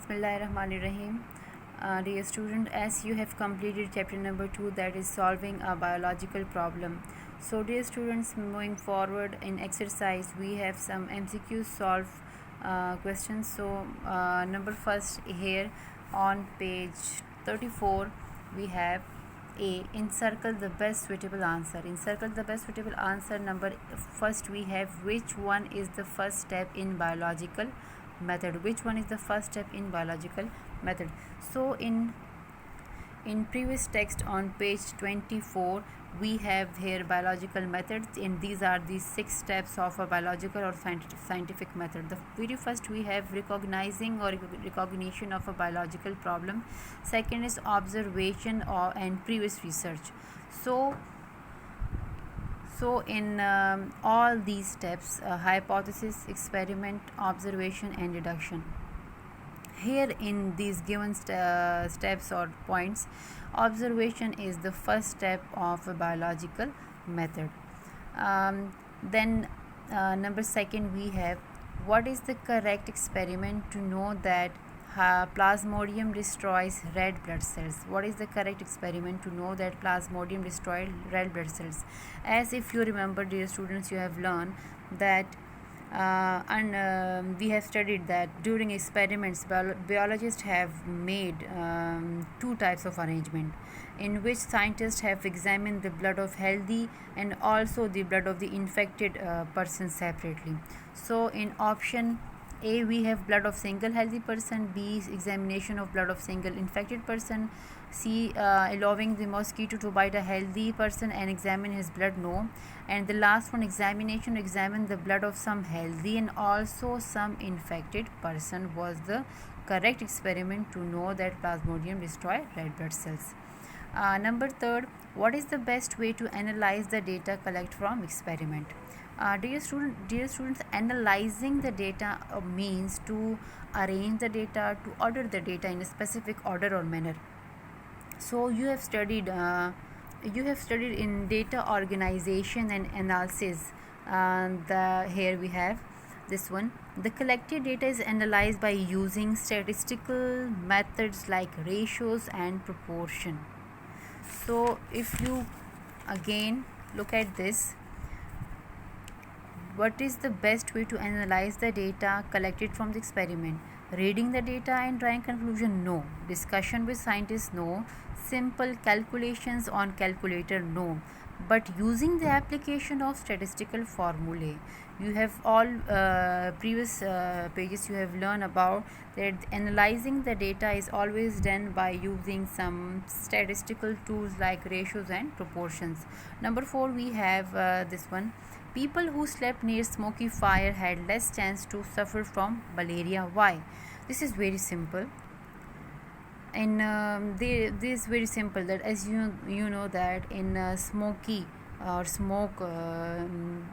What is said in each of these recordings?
Bismillahirrahmanirrahim. Dear student, as you have completed chapter number 2, that is solving a biological problem. So dear students, moving forward in exercise, we have some MCQ solve questions. So number first here on page 34 we have A. Encircle the best suitable answer. Encircle the best suitable answer. Number first we have which one is the first step in biological method. Which one is the first step in biological method? So in previous text on page 24 we have here biological methods, and these are the 6 steps of a biological or scientific method. The very first we have recognizing or recognition of a biological problem. Second is observation and previous research. So in all these steps, hypothesis, experiment, observation and deduction. Here in these given steps or points, observation is the first step of a biological method. Then number second we have what is the correct experiment to know that Plasmodium destroys red blood cells. What is the correct experiment to know that Plasmodium destroys red blood cells? As if you remember, dear students, you have learned that we have studied that during experiments biologists have made 2 types of arrangement, in which scientists have examined the blood of healthy and also the blood of the infected person separately. So in option A we have blood of single healthy person, B examination of blood of single infected person, C allowing the mosquito to bite a healthy person and examine his blood, no. And the last one, examination, examine the blood of some healthy and also some infected person, was the correct experiment to know that Plasmodium destroy red blood cells. Number third, what is the best way to analyze the data collect from experiment? Dear students, analyzing the data means to arrange the data, to order the data in a specific order or manner. So you have studied in data organization and analysis. Here we have this one. The collected data is analyzed by using statistical methods like ratios and proportion. So if you again look at this, what is the best way to analyze the data collected from the experiment? Reading the data and drawing conclusion, no. Discussion with scientists, no. Simple calculations on calculator, no. But using the application of statistical formulae, you have all previous pages you have learned about that analyzing the data is always done by using some statistical tools like ratios and proportions. Number 4 we have this one. People who slept near smoky fire had less chance to suffer from malaria. Why? This is very simple. And this is very simple, that as you know that in smoky or smoke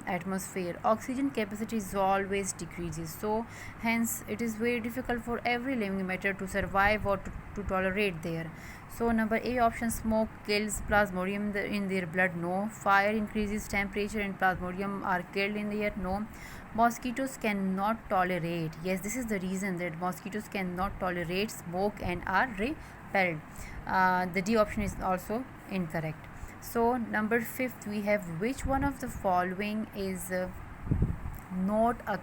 atmosphere, oxygen capacity is always decreases. So hence it is very difficult for every living matter to survive or to tolerate there. So number A option, smoke kills Plasmodium in their blood, no. Fire increases temperature and Plasmodium are killed in the air, no. Mosquitoes cannot tolerate, yes, this is the reason that mosquitoes cannot tolerate smoke and are repelled. The D option is also incorrect. So number 5th we have which one of the following is not a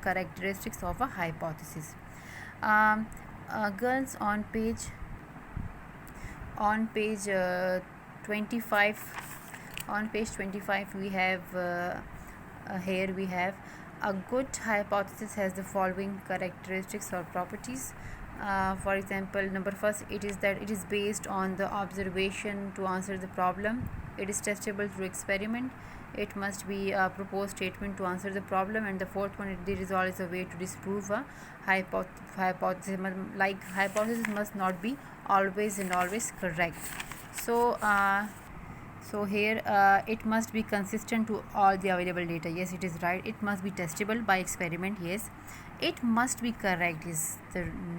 characteristics of a hypothesis. Girls, on page 25 we have here we have a good hypothesis has the following characteristics or properties. For example, number first, it is that it is based on the observation to answer the problem. It is testable through experiment. It must be a proposed statement to answer the problem. And the fourth one, there is always a way to disprove a hypothesis. Like hypothesis must not be always correct. So here it must be consistent to all the available data. Yes, it is right. It must be testable by experiment. Yes, it must be correct. Is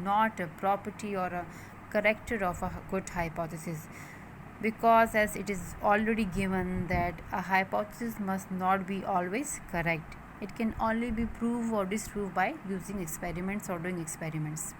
not a property or a character of a good hypothesis, because as it is already given that a hypothesis must not be always correct. It can only be proved or disproved by using experiments or doing experiments.